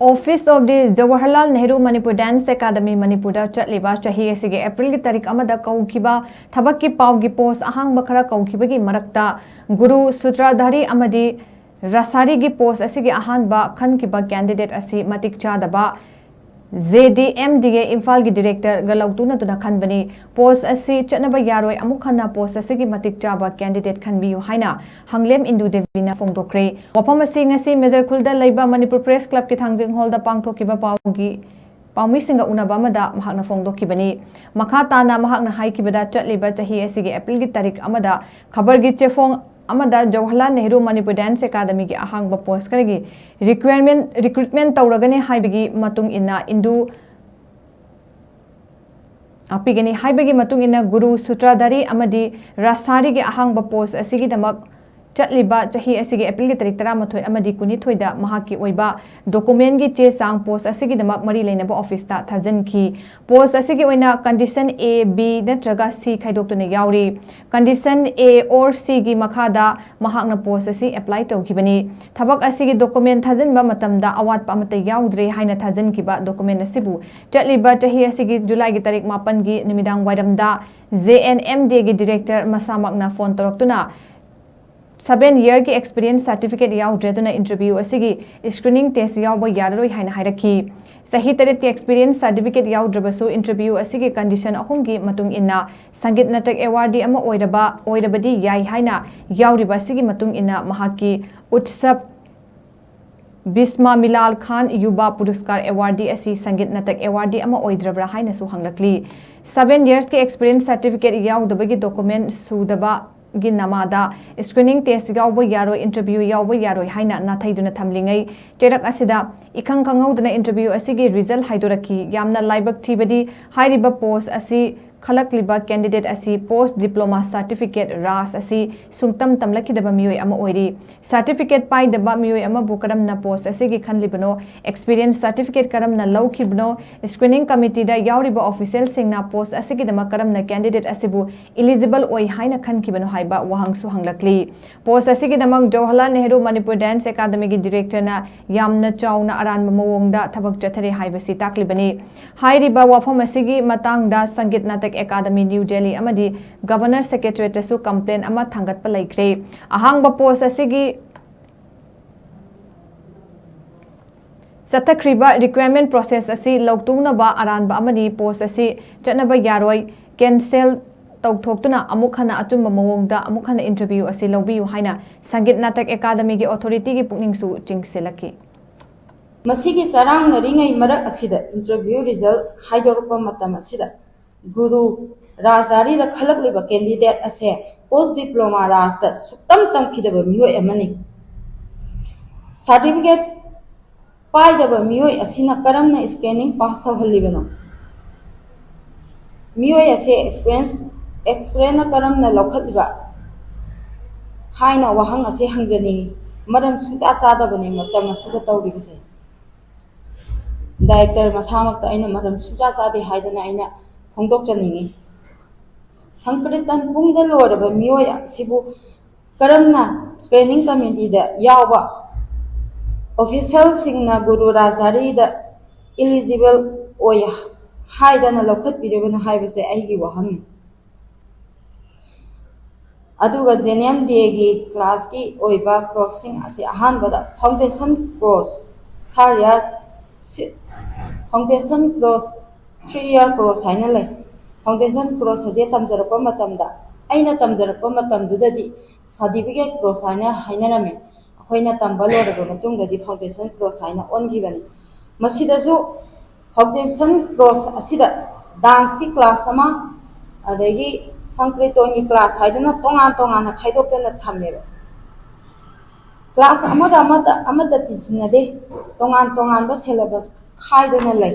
Office of the Jawaharlal Nehru Manipur Dance Academy Manipur CHATLIBA CHAHI ASIGI April ki tarik amada KOUKHIBA THABAK ki PAU gi post AHANGBA khara KOUKHIBA gi marakta Guru SUTRADHARI AMADI RASDHARI gi post ASIGI AHANBA KHANKHIBA candidate asi Matik Chaba JDMDA IMPHAL gi director ga LOUTUNADUNA KHANBANI post asi CHATNABA YAROI AMUK HANNA post asigi Matik Chaba candidate Khanbiyu Haina Hanglem Indu Devi na Phongdorakhre wapam asi ngasi Major Khulda leiba Manipur Press Club ki thangjing hall da pangthokiba paugi paumi singa unaba amada mahakna phongdokibani makha tana mahakna haikibada CHATLIBA CHAHI asigi April gi tarik amada khabar gi chefong amada Jawaharlal Nehru Manipur Dance Academy ki ahangba post karagi recruitment tauragani haibigi matung inna Indu apigani haibigi matung inna Guru Sutradhari amadi RASDHARI gi ahangba post asigi damak CHATLIBA CHAHI ASIGI April ki tarik 13 amadi 12 da mahaki oiba document gi che sang post asigi damak mari leinaba office ta thajanki post asigi oina condition A B natraga C khaidoktune yauri condition A or C gi makhada mahakna post asi apply tawkibani thabak asigi document thajanba matamda awat pa amata yaudre haina thajankiba document asibu CHATLIBA CHAHI ASIGI July gi tarik 8 gi nimidang wairamda JDMDA gi director masamakna phone toroktuna 7-year ki experience certificate yaudreduna interview asigi screening test yawba yaroi haina hairaki sahi taret ki experience certificate yaudrabasu interview asigi condition ahumgi matung inna sangit natak awardee ama oirabadi yai haina yauriba asigi matung inna mahaki utsap Bisma Milal Khan Yuba Puruskar awardee asi sangit natak awardee ama oidrabra haina su hanglakli 7 years ki experience certificate yaudabagi document sudaba ginamada screening test yawba yaroi interview yawba yaroi haina nathaiduna thamlingai cherak asida ikhang khangauduna interview asigi result haidoraki yamna laibak thibadi hairiba post asi khalakliba candidate asi post diploma certificate ras asi sungtam tamlakidaba mioi ama oiri certificate pai daba mioi ama bukaram na post asigi khanlibano experience certificate karam na lawkhibno screening committee da yauriba official singna post asigi dama karam na candidate asibu eligible oi haina khankibano haiba wahang su hanglakli post asigi damang Jawaharlal Nehru Manipur Dance Academy gi director na yamna chauna aran mawongda thabak chathare haibasi taklibani hairiba wafam asigi matangda sangit natak Academy New Delhi amadi Governor Secretariat su complaint ama thangat pa laikre ahangba post asigi satakriba requirement process asi lautungna ba aranba amadi post asi chatnaba yaroi cancel tauthokuna amuk hana achumba mawongda amuk hana interview asi lobiyu haina sangit natak academy gi authority gi pukning su chingselaki masigi sarang naringai marak asida interview result haidorpa matam asida Guru RASDHARI da khalakliba candidate ase post diploma ras da suktam tam khidaba mioi amani certificate pai daba mioi asina karamna scanning pass thawhalibano mioi ase experience na karamna lokhatliba haina wahang ase hangjani maram sungcha chadabani matam asada tawribase director masamakta aina maram sungcha chade haidana aina Phongdok chaningi Sankritan pungda loraba mioi sibu karamna screening committee da yawba official singna Guru RASDHARI da eligible oya haidana lokhat birabana haibase aigi wahang aduga JDMDA gi class ki oiba crossing ase AHANBA da foundation cross 3 year foundation cross 3-year course haina lai foundation course haje tamjarapa matamda aina tamjarapa matamdudadi certificate course haina hainarame akoina tambaloraba matungda di foundation course haina ongibani masidasu foundation course asida dance ki class ama adagi sankriton ki class haidana tonga khaidopena thammeba class amada tisinade tongan ba syllabus khaidona lai